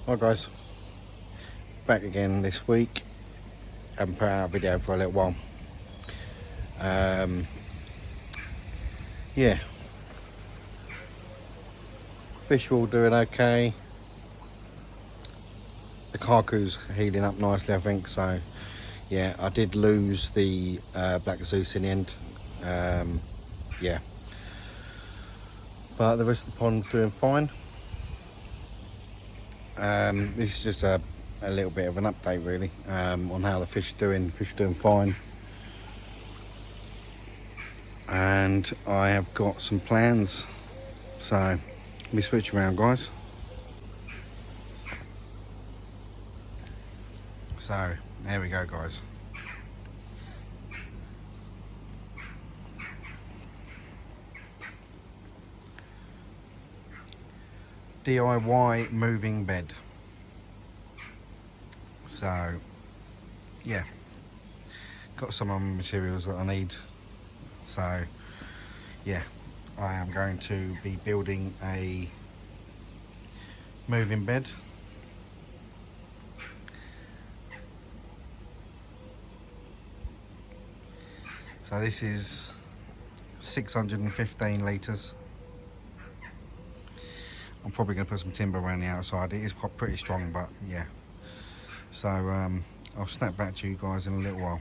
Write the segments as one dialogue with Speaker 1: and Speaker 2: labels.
Speaker 1: Hi guys, back again this week. Haven't put out a video for a little while. Yeah, fish are all doing okay. The carcoo's healing up nicely, I think. So yeah, I did lose the black Zeus in the end. Yeah, but the rest of the pond's doing fine. This is just a little bit of an update really, on how the fish are doing. Fish are doing fine, and I have got some plans, so let me switch around guys. So there we go guys. DIY moving bed. So yeah, got some of the materials that I need. So yeah, I am going to be building a moving bed. So this is 615 litres. I'm probably going to put some timber around the outside. It is quite pretty strong, but yeah. So I'll snap back to you guys in a little while.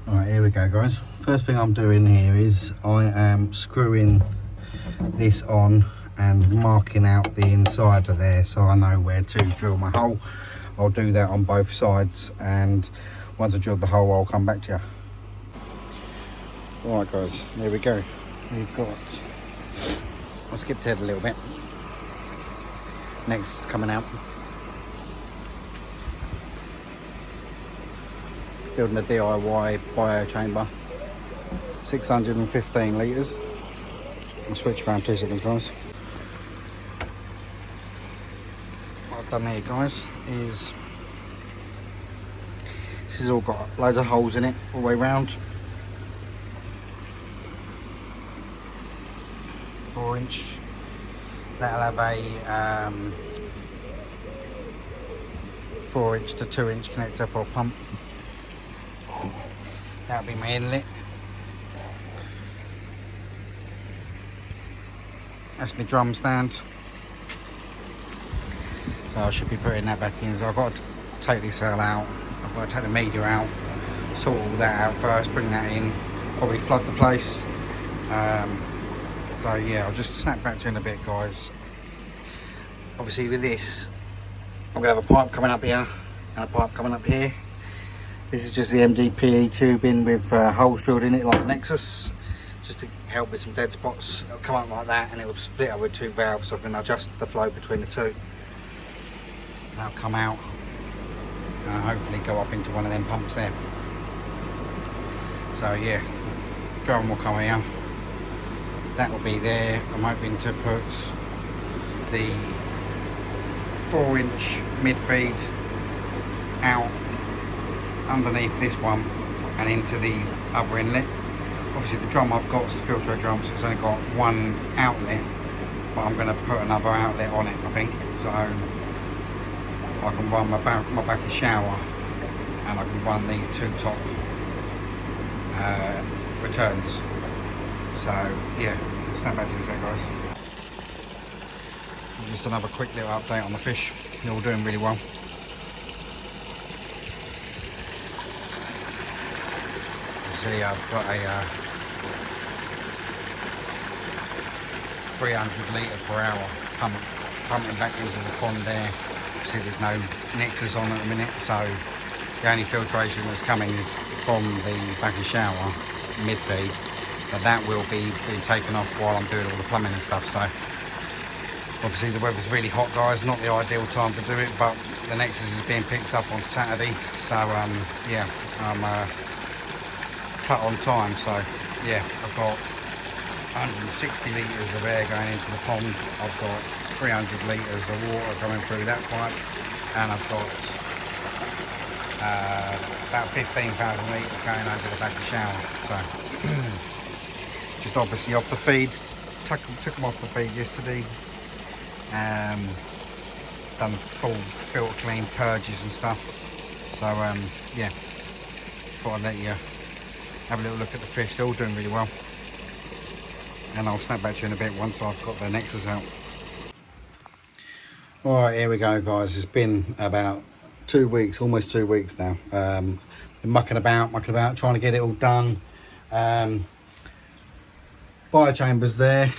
Speaker 1: Alright, here we go guys. First thing I'm doing here is I am screwing this on and marking out the inside of there so I know where to drill my hole. I'll do that on both sides, and once I drilled the hole I'll come back to you. Alright guys, there we go. We've got, I skipped ahead a little bit. Next is coming out. Building a DIY biochamber. 615 litres. I'll switch around 2 seconds guys. What I've done here guys is, this has all got loads of holes in it all the way around. 4-inch. That'll have a 4-inch to 2-inch connector for a pump. That'll be my inlet. That's my drum stand. So I should be putting that back in. So I've got to take this cell out. I've got to take the media out, sort all that out first, bring that in, probably flood the place. So yeah, I'll just snap back to you in a bit guys. Obviously with this, I'm going to have a pipe coming up here and a pipe coming up here. This is just the MDPE tubing with holes drilled in it like Nexus, just to help with some dead spots. It'll come up like that and it will split up with 2 valves, so I can adjust the flow between the two. That'll come out and hopefully go up into one of them pumps there. So yeah, drum will come here. That will be there. I'm hoping to put the 4-inch mid-feed out underneath this one and into the other inlet. Obviously the drum I've got is the Filtreau drum, so it's only got one outlet, but I'm going to put another outlet on it I think, so I can run my back shower and I can run these 2 top returns. So yeah, snap back to you guys. Just another quick little update on the fish. They're all doing really well. See, I've got a 300 litre per hour pumping back into the pond there. See, there's no Nexus on at the minute, so the only filtration that's coming is from the back of shower mid-feed. But that will be being taken off while I'm doing all the plumbing and stuff. So obviously the weather's really hot guys, not the ideal time to do it, but the Nexus is being picked up on Saturday, so yeah, I'm cut on time. So yeah, I've got 160 litres of air going into the pond, I've got 300 litres of water coming through that pipe, and I've got about 15,000 litres going over the back of the shower. So just obviously off the feed, took them off the feed yesterday, Done full filter clean, purges and stuff. So yeah, thought I'd let you have a little look at the fish. They're all doing really well, and I'll snap back to you in a bit once I've got their nexus out. Alright, here we go guys. It's been about 2 weeks, almost 2 weeks now. Been mucking about, trying to get it all done. Biochamber's there.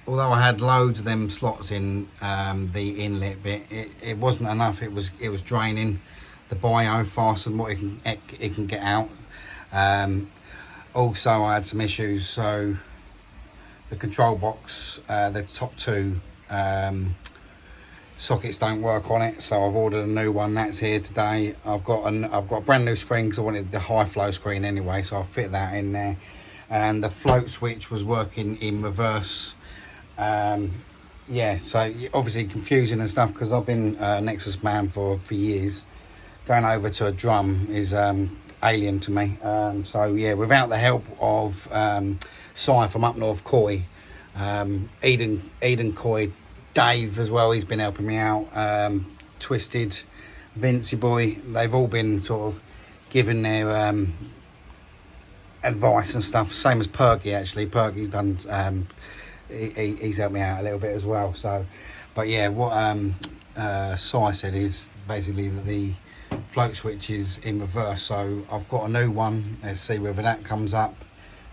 Speaker 1: Although I had loads of them slots in the inlet bit, it wasn't enough. It was draining the bio faster than what it can get out. Also, I had some issues. So the control box, the top two sockets don't work on it. So I've ordered a new one. That's here today. I've got a brand new screen because I wanted the high flow screen anyway. So I'll fit that in there. And the float switch was working in reverse. Yeah, so obviously confusing and stuff because I've been Nexus man for years. Going over to a drum is alien to me. So yeah, without the help of Si from up north, Coy, Eden Coy, Dave as well, he's been helping me out. Twisted, Vincey boy, they've all been sort of giving their advice and stuff. Same as Perky actually. Perky's done. He's helped me out a little bit as well. So, but yeah, what Si said is basically that the float switch is in reverse. So I've got a new one. Let's see whether that comes up,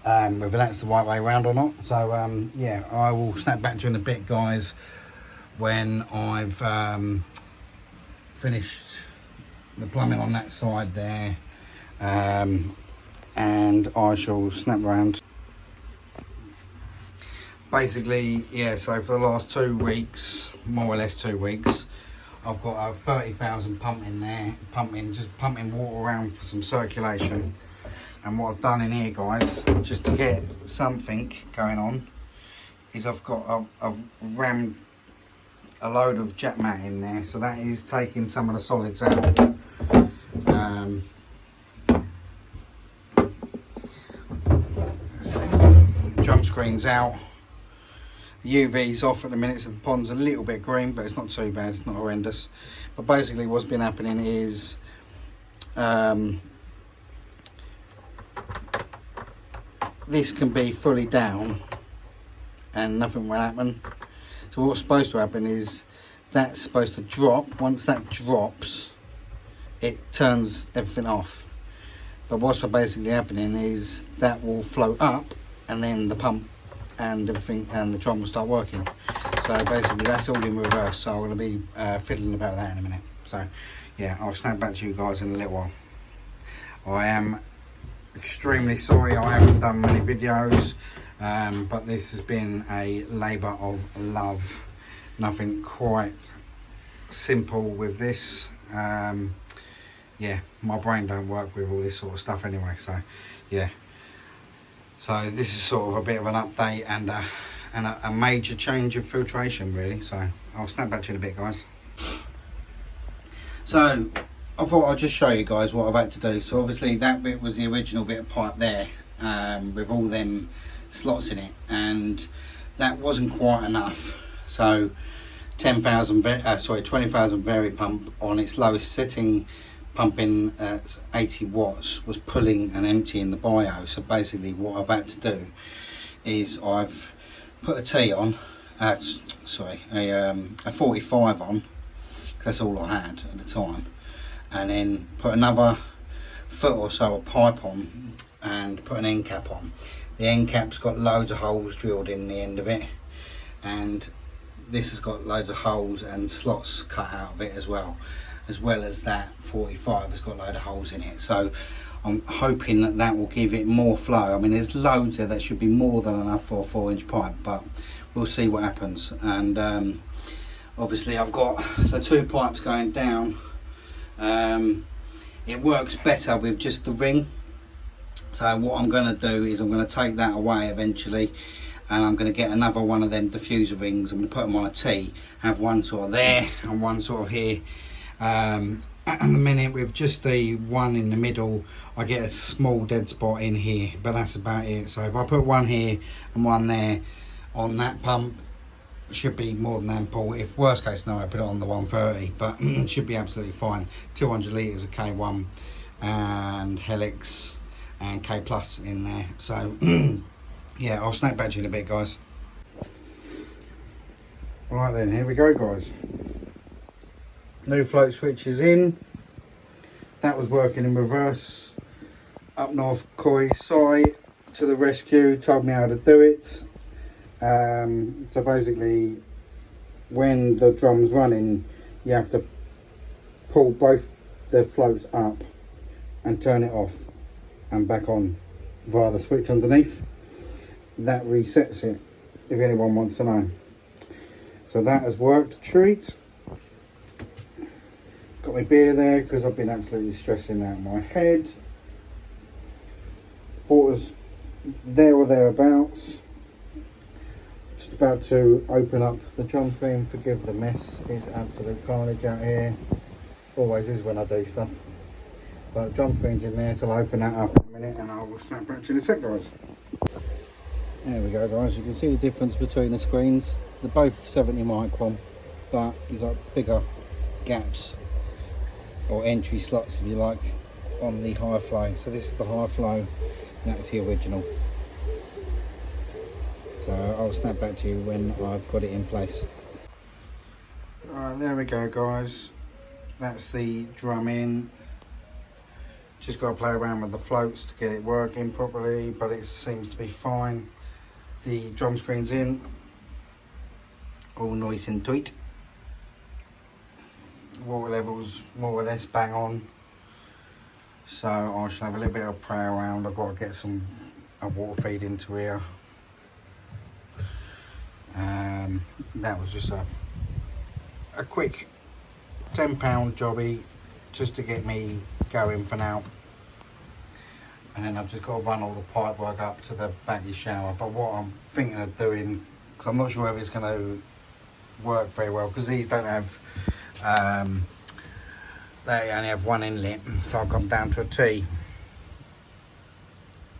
Speaker 1: whether that's the right way around or not. So yeah, I will snap back to you in a bit, guys, when I've finished the plumbing on that side there, and I shall snap around. Basically, yeah, so for the last 2 weeks, more or less 2 weeks, I've got a 30,000 pump in there, just pumping water around for some circulation. And what I've done in here, guys, just to get something going on, is I've rammed a load of jack mat in there, so that is taking some of the solids out. Drum screen's out. UV's off at the minute, so the pond's a little bit green, but it's not too bad, it's not horrendous. But basically what's been happening is this can be fully down and nothing will happen. So what's supposed to happen is that's supposed to drop. Once that drops, it turns everything off. But what's basically happening is that will float up, and then the pump and everything and the drum will start working. So basically that's all in reverse, so I'm going to be fiddling about that in a minute. So yeah, I'll snap back to you guys in a little while. I am extremely sorry I haven't done many videos, but this has been a labour of love. Nothing quite simple with this. Yeah, my brain don't work with all this sort of stuff anyway, so yeah. So this is sort of a bit of an update and a major change of filtration really. So I'll snap back to you in a bit, guys. So I thought I'd just show you guys what I've had to do. So obviously that bit was the original bit of pipe there, with all them slots in it, and that wasn't quite enough. So 20,000 vari pump on its lowest setting, pumping at 80 watts, was pulling and emptying the bio. So basically what I've had to do is I've put a T on, a 45 on, 'cause that's all I had at the time, and then put another foot or so of pipe on and put an end cap on. The end cap's got loads of holes drilled in the end of it, and this has got loads of holes and slots cut out of it as well as that 45 has got a load of holes in it. So I'm hoping that that will give it more flow. I mean, there's loads there that should be more than enough for a 4-inch pipe, but we'll see what happens. And obviously I've got the 2 pipes going down. It works better with just the ring. So what I'm going to do is I'm going to take that away eventually, and I'm going to get another one of them diffuser rings. I'm going to put them on a T, have one sort of there and one sort of here. At the minute, with just the one in the middle, I get a small dead spot in here, but that's about it. So if I put one here and one there on that pump, should be more than ample. If worst case scenario, put it on the 130, but should be absolutely fine. 200 litres of K1 and Helix and K plus in there. So yeah, I'll snap back to you in a bit, guys. Right then, here we go, guys. New float switch is in. That was working in reverse. Up north, Koi Sai to the rescue, told me how to do it. So basically, when the drum's running, you have to pull both the floats up and turn it off and back on via the switch underneath. That resets it, if anyone wants to know. So that has worked a treat. Got my beer there because I've been absolutely stressing out my head. Water's there or thereabouts. Just about to open up the drum screen. Forgive the mess, it's absolute carnage out here. Always is when I do stuff. But the drum screen's in there, so I'll open that up in a minute and I will snap back to you in a sec, guys. There we go, guys. You can see the difference between the screens. They're both 70 micron, but you've got bigger gaps or entry slots, if you like, on the high flow. So this is the high flow, and that's the original. So I'll snap back to you when I've got it in place. Alright, there we go, guys. That's the drum in. Just got to play around with the floats to get it working properly, but it seems to be fine. The drum screen's in, all nice and tight. Water levels more or less bang on. So I should have a little bit of play around. I've got to get some water feed into here. That was just a quick £10 jobby just to get me going for now. And then I've just got to run all the pipe work up to the baggy shower. But what I'm thinking of doing, because I'm not sure if it's going to work very well, because these don't have, they only have one inlet, so I've gone down to a T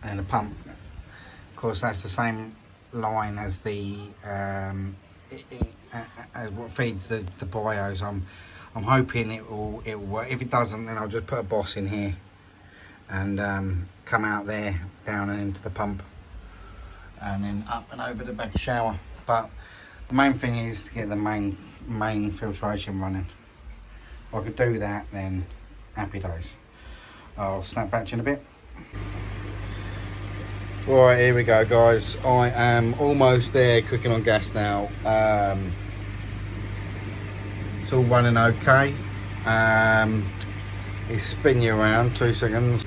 Speaker 1: and a pump. Of course, that's the same line as the as what feeds the bios. I'm hoping it will work. If it doesn't, then I'll just put a boss in here and come out there, down and into the pump, and then up and over the back shower. But the main thing is to get the main filtration running. If I could do that, then happy days. I'll snap back to you in a bit. Right, here we go, guys. I am almost there, cooking on gas now. It's all running okay. It's spinning you around, 2 seconds.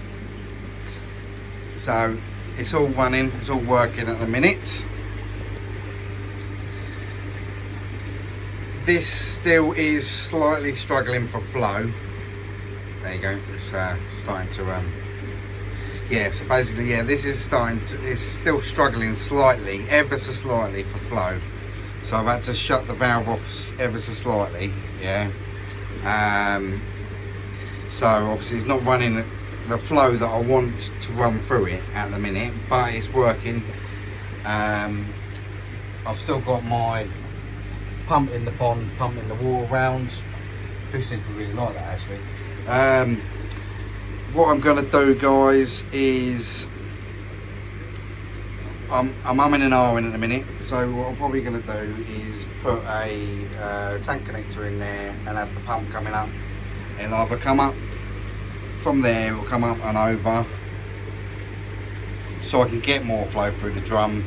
Speaker 1: So it's all running, it's all working at the minute. This still is slightly struggling for flow. There you go, it's starting to yeah, so basically, yeah, this is it's still struggling slightly, ever so slightly for flow. So I've had to shut the valve off ever so slightly, yeah. So obviously it's not running the flow that I want to run through it at the minute, but it's working. I've still got my pump in the pond, pumping the water around. Fish seem to really like that, actually. What I'm going to do, guys, is I'm umming and ahhing in a minute. So what I'm probably going to do is put a tank connector in there and have the pump coming up. It'll either come up from there or come up and over, so I can get more flow through the drum,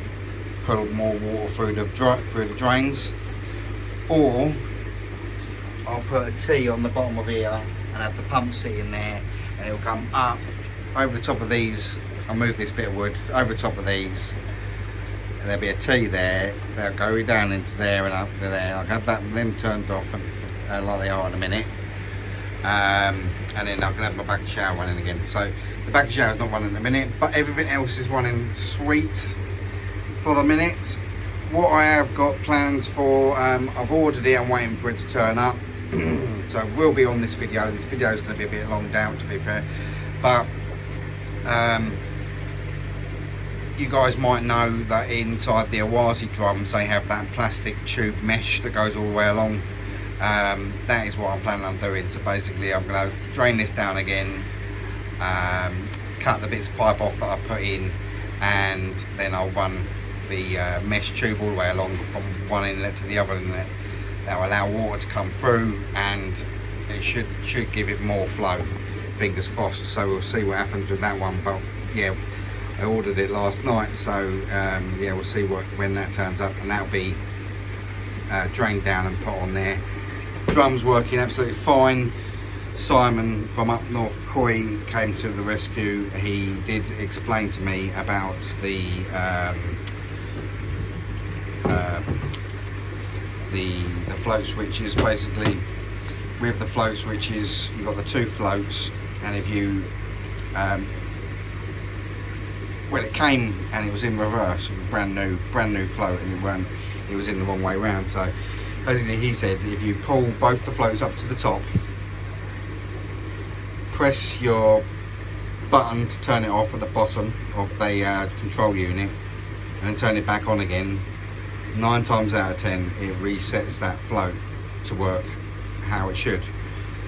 Speaker 1: pull more water through the drains, or I'll put a T on the bottom of here and have the pump sitting there, and it'll come up over the top of these. I'll move this bit of wood over the top of these, and there'll be a T there. They'll go down into there and up to there. I'll have them turned off like they are in a minute, and then I can have my back shower running again. So the back shower is not running in a minute, but everything else is running sweet for the minute. What I have got plans for, I've ordered it, I'm waiting for it to turn up. So it will be on this video. This video is going to be a bit long down, to be fair, but you guys might know that inside the Awazi drums they have that plastic tube mesh that goes all the way along. That is what I'm planning on doing. So basically I'm going to drain this down again, cut the bits of pipe off that I put in, and then I'll run the mesh tube all the way along from one inlet to the other inlet. That will allow water to come through, and it should give it more flow, fingers crossed. So we'll see what happens with that one. But yeah, I ordered it last night, so yeah, we'll see when that turns up, and that'll be drained down and put on there. Drums working absolutely fine. Simon from up north Coy came to the rescue. He did explain to me about the float switches. Basically, with the float switches, you've got the two floats, and if you well, it came and it was in reverse, brand new float, and it was in the wrong way round. So basically, he said if you pull both the floats up to the top, press your button to turn it off at the bottom of the control unit, and then turn it back on again, 9 times out of 10 it resets that float to work how it should.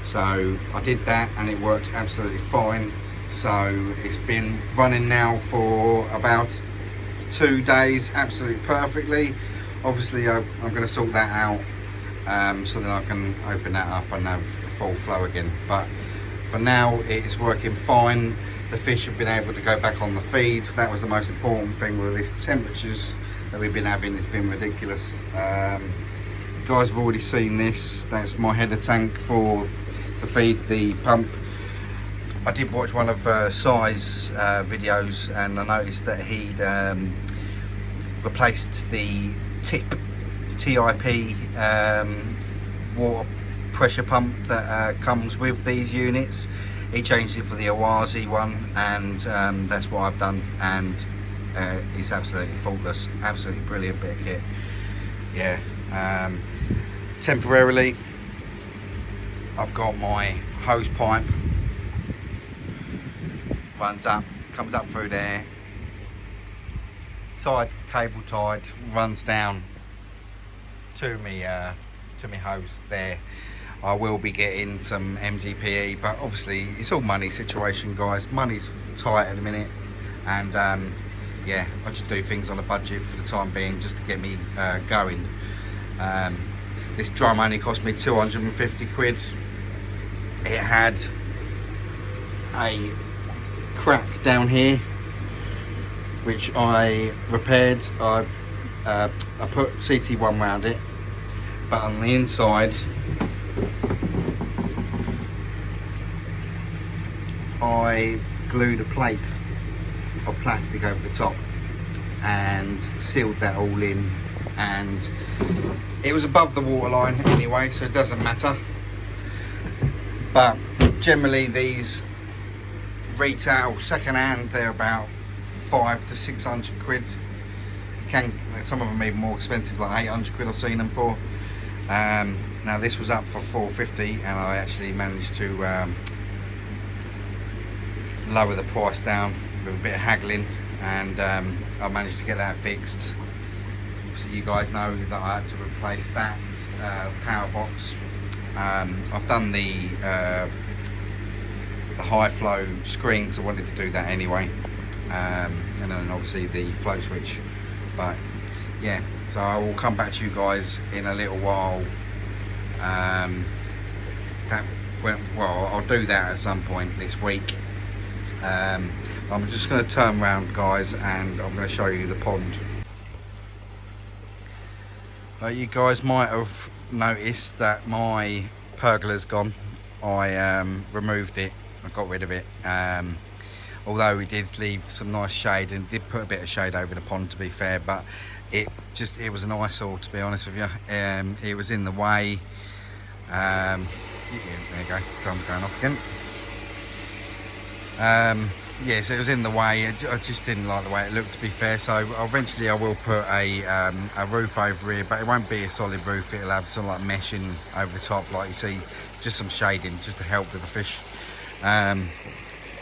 Speaker 1: So I did that and it worked absolutely fine. So it's been running now for about 2 days absolutely perfectly. Obviously I'm going to sort that out so that I can open that up and have full flow again, but for now it's working fine. The fish have been able to go back on the feed. That was the most important thing with these temperatures that we've been having. It's been ridiculous. You guys have already seen this. That's my header tank to feed the pump. I did watch one of Si's videos, and I noticed that he'd replaced the TIP water pressure pump that comes with these units. He changed it for the Awazi one, and that's what I've done, and it's absolutely faultless. Absolutely brilliant bit of kit. Yeah. Temporarily I've got my hose pipe, runs up, comes up through there, cable tied, runs down to me hose there. I will be getting some MDPE, but obviously it's all money situation, guys. Money's tight at the minute, and yeah, I just do things on a budget for the time being, just to get me going. This drum only cost me 250 quid. It had a crack down here, which I repaired. I put CT1 round it, but on the inside I glued a plate of plastic over the top and sealed that all in, and it was above the waterline anyway, so it doesn't matter. But generally these retail second hand, they're about 500 to 600 quid. Some of them are even more expensive, like 800 quid I've seen them for. Now this was up for 450, and I actually managed to lower the price down with a bit of haggling, and I managed to get that fixed. Obviously you guys know that I had to replace that power box. I've done the high flow screen because I wanted to do that anyway, and then obviously the float switch. But yeah, so I will come back to you guys in a little while. Well, I'll do that at some point this week. I'm just going to turn around, guys, and I'm going to show you the pond. You guys might have noticed that my pergola's gone. I removed it, I got rid of it. Although we did leave some nice shade, and did put a bit of shade over the pond, to be fair, but it was an eyesore, to be honest with you. It was in the way. Yeah, there you go, drum's going off again. Yeah, so it was in the way. I just didn't like the way it looked, to be fair. So eventually I will put a roof over here, but it won't be a solid roof. It'll have some like meshing over the top, like you see, just some shading, just to help with the fish.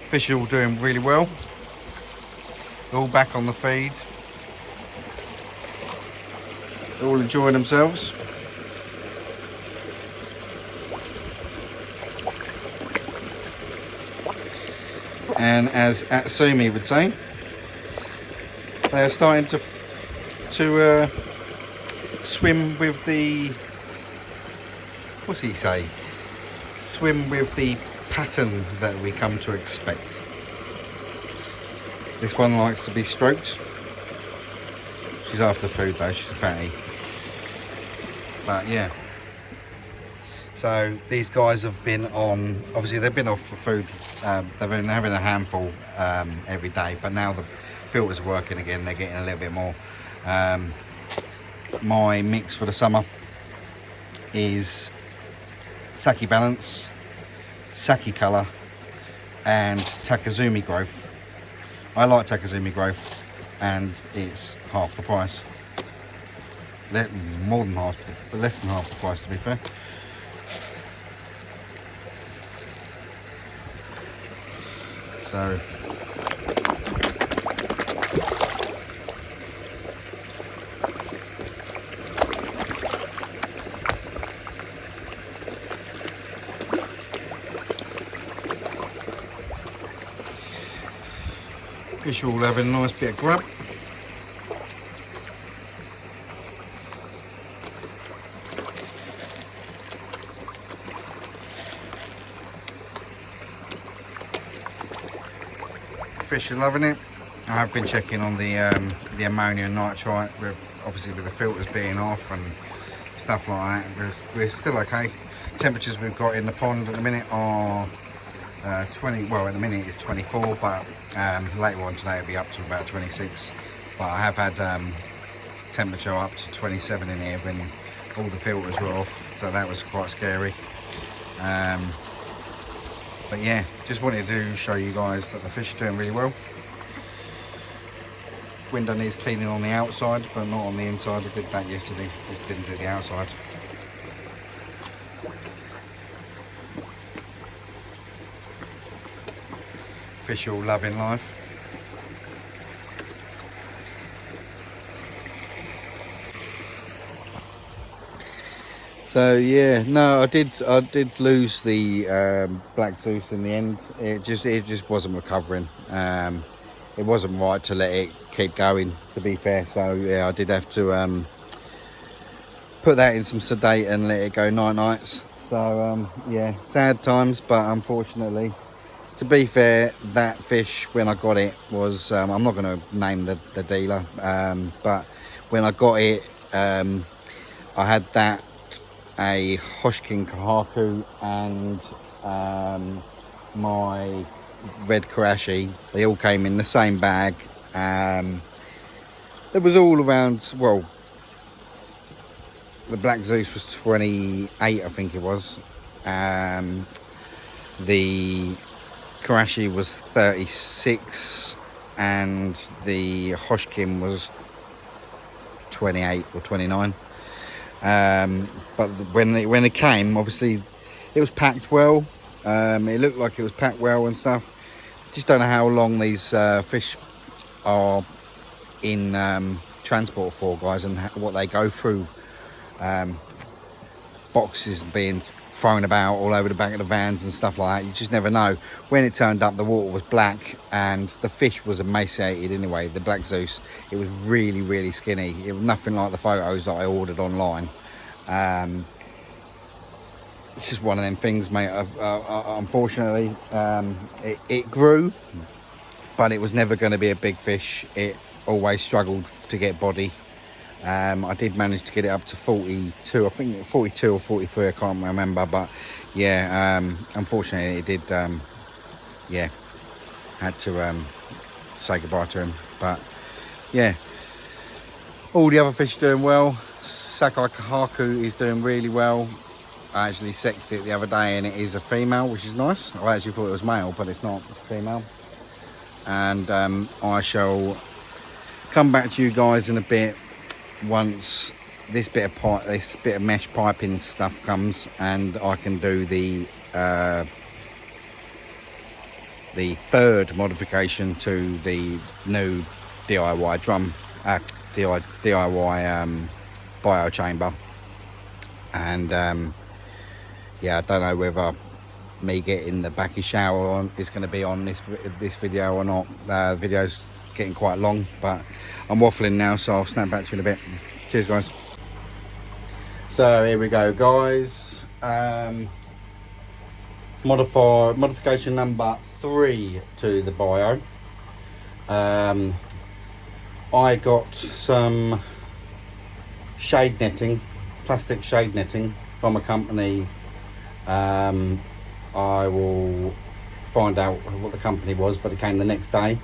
Speaker 1: Fish are all doing really well. They're all back on the feed. They're all enjoying themselves. And as Atsumi would say, they are starting to swim with the, what's he say? Swim with the pattern that we come to expect. This one likes to be stroked. She's after food though, she's a fatty. But yeah. So these guys have been on, obviously they've been off for food. They've been having a handful every day, but now the filter's working again, they're getting a little bit more. My mix for the summer is Saki Balance, Saki Colour and Takazumi Growth. I like Takazumi Growth and it's half the price. More than half, but less than half the price to be fair. So fish all having a nice bit of grub. Fish are loving it. I have been checking on the ammonia and nitrite, obviously with the filters being off and stuff like that. We're still okay. Temperatures we've got in the pond at the minute are 20. Well, at the minute it's 24, but later on today it'll be up to about 26. But I have had temperature up to 27 in here when all the filters were off, so that was quite scary. But yeah, just wanted to show you guys that the fish are doing really well. Window needs cleaning on the outside, but not on the inside. I did that yesterday, just didn't do the outside. Fish all loving life. So yeah, no, I did lose the black Zeus in the end. It just wasn't recovering. It wasn't right to let it keep going, to be fair. So yeah, I did have to put that in some sedate and let it go nights. So yeah, sad times, but unfortunately, to be fair, that fish when I got it was I'm not going to name the dealer, but when I got it, I had that, a Hoshkin Kahaku and my red Karashi. They all came in the same bag. It was all around, well, the black Zeus was 28, I think it was. The Karashi was 36 and the Hoshkin was 28 or 29. But when it came, obviously it was packed well. It looked like it was packed well and stuff. Just don't know how long these fish are in transport for, guys, and what they go through. Boxes being thrown about all over the back of the vans and stuff like that. You just never know. When it turned up, the water was black and the fish was emaciated anyway. The black Zeus, it was really, really skinny. It was nothing like the photos that I ordered online. It's just one of them things, mate. Unfortunately, it grew, but it was never going to be a big fish. It always struggled to get body. I did manage to get it up to 42, I think 42 or 43, I can't remember, but yeah, unfortunately it did, yeah, had to say goodbye to him. But yeah, all the other fish are doing well. Sakai Kahaku is doing really well. I actually sexed it the other day and it is a female, which is nice. I actually thought it was male, but it's not, it's female. And I shall come back to you guys in a bit once this bit of mesh piping stuff comes and I can do the third modification to the new DIY drum, DIY biochamber, and yeah, I don't know whether me getting the backy shower on is going to be on this video or not. The video's getting quite long, but I'm waffling now, so I'll snap back to you in a bit. Cheers, guys. So here we go, guys. Modification number 3 to the bio. I got some shade netting, plastic shade netting from a company. I will find out what the company was, but it came the next day,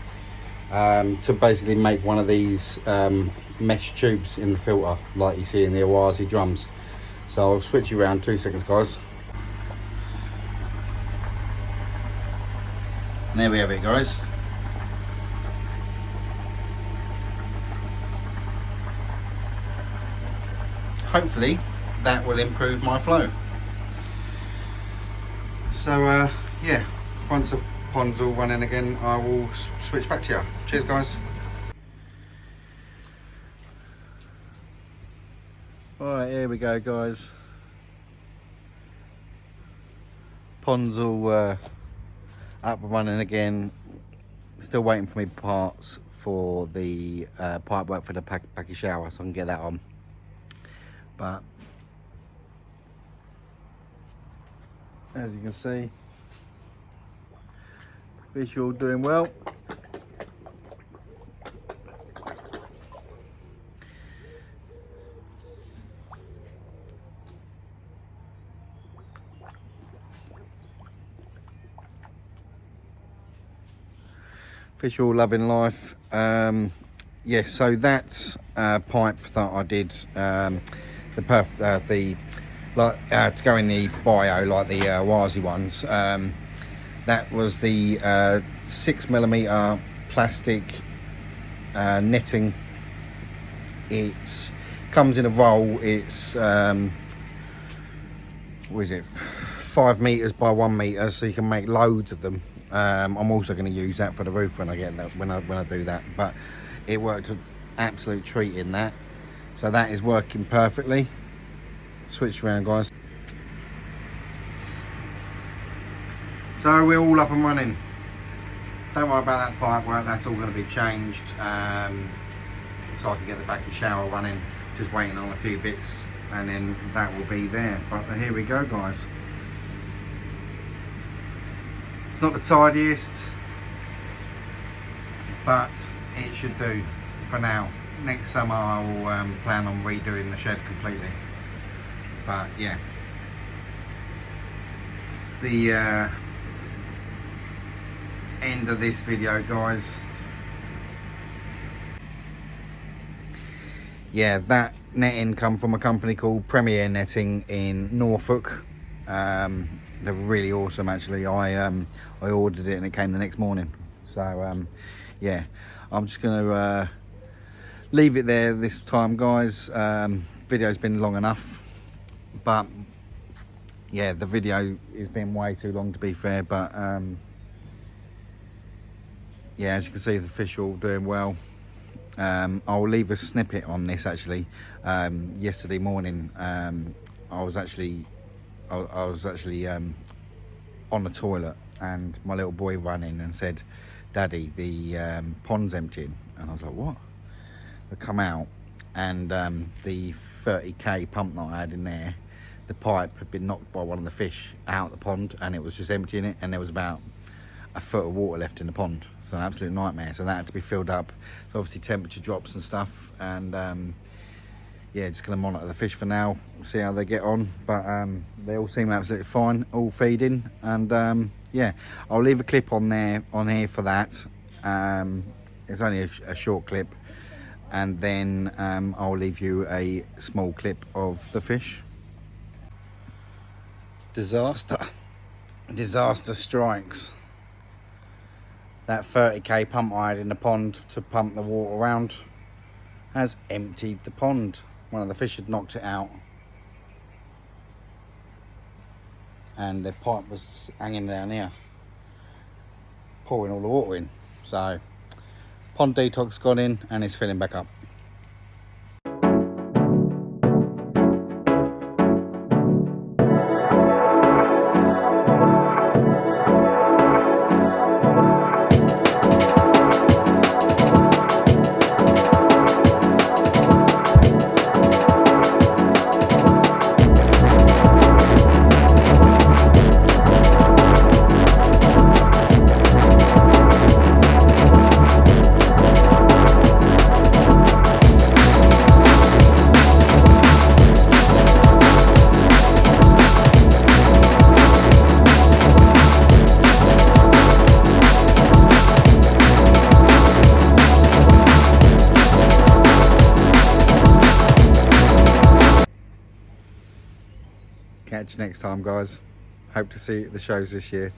Speaker 1: to basically make one of these mesh tubes in the filter like you see in the Oasis drums. So I'll switch you around 2 seconds, guys. And there we have it, guys. Hopefully that will improve my flow. So yeah, once the pond's all running again, I will switch back to you. Cheers, guys. Alright, here we go, guys. Pond's all up and running again. Still waiting for me parts for the pipe work for the packy shower, so I can get that on. But as you can see, fish are all doing well. Fish all loving life. Yeah, so that pipe that I did, to go in the bio, like the Oasis ones, that was the 6mm plastic netting. It comes in a roll. It's what is it, 5 meters by 1 meter, so you can make loads of them. I'm also going to use that for the roof when I get that, when I do that. But it worked an absolute treat in that, so that is working perfectly. Switch around, guys. So we're all up and running. Don't worry about that pipe work, that's all going to be changed, so I can get the backy shower running. Just waiting on a few bits and then that will be there. But here we go, guys. It's not the tidiest, but it should do for now. Next summer I will plan on redoing the shed completely. But yeah, it's the end of this video, guys. Yeah, that netting come from a company called Premier Netting in Norfolk. They're really awesome, actually. I ordered it and it came the next morning. So yeah, I'm just gonna leave it there this time, guys. Video's been long enough, but yeah, the video has been way too long, to be fair. But yeah, as you can see, the fish are all doing well. I'll leave a snippet on this, actually. Yesterday morning, I was actually on the toilet, and my little boy ran in and said, "Daddy, the pond's emptying." And I was like, "What?" I come out, and the 30k pump that I had in there, the pipe had been knocked by one of the fish out the pond, and it was just emptying it, and there was about a foot of water left in the pond. So an absolute nightmare. So that had to be filled up. So obviously temperature drops and stuff, and yeah, just gonna monitor the fish for now, see how they get on. But they all seem absolutely fine, all feeding, and yeah, I'll leave a clip on here for that. It's only a short clip, and then I'll leave you a small clip of the fish. Disaster strikes. That 30k pump I had in the pond to pump the water around has emptied the pond. One of the fish had knocked it out, and the pipe was hanging down here, pouring all the water in. So Pond detox gone in and it's filling back up. Catch you next time, guys. Hope to see you at the shows this year.